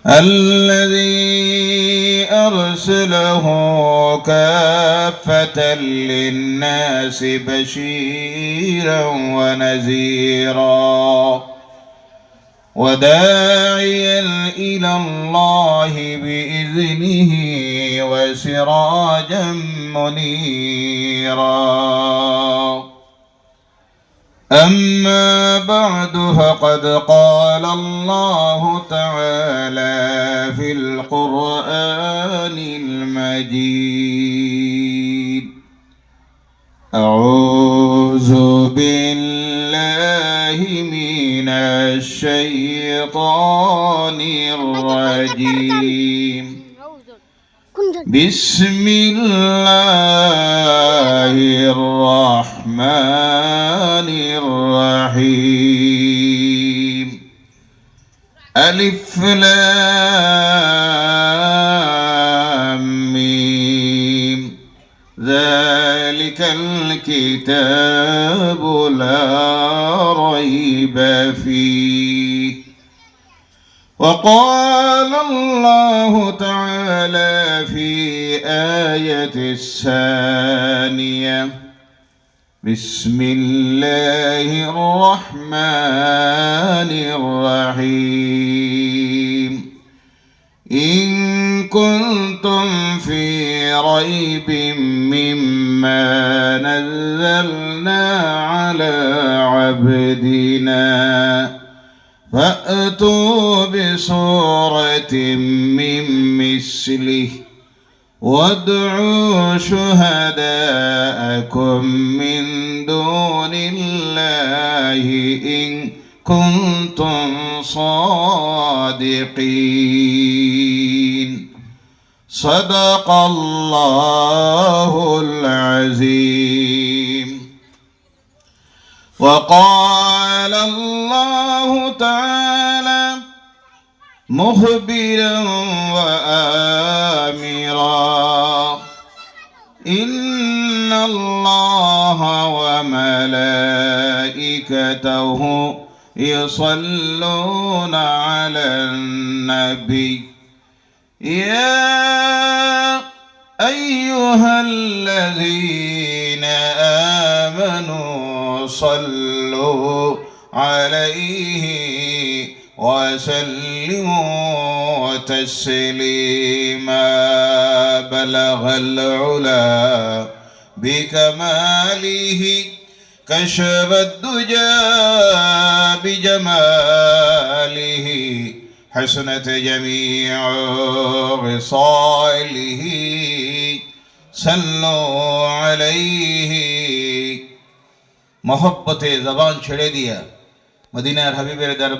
الذي أرسله كافة للناس بشيرا ونذيرا وداعيا إلى الله بإذنه وسراجا منيرا. أما بعد فقد قال الله تعالى في القرآن المجيد: أعوذ بالله من الشيطان الرجيم. بسم الله الرحمن الرحيم. ألف لام ميم. ذلك الكتاب لا ريب فيه. وقال الله تعالى في آية الثانية: بسم الله الرحمن الرحيم. إن كنتم في ريب مما نزلنا على عبدنا فأتوا بسورة من مثله وادعوا شهداءكم من دون الله إن كنتم صادقين. صدق الله العظيم. وقال الله تعالى مخبرا وآمرا: إن الله وملائكته يصلون على النبي يا أيها الذين آمنوا صلوا عليه وسلموا تسليما. بلغ العلا بكماله كشف الدجى بجماله حسنت جميع خصاله. صلوا عليه. मोहब्बते ज़बान छेड़े दिया मदीनार हबीबेर दरबार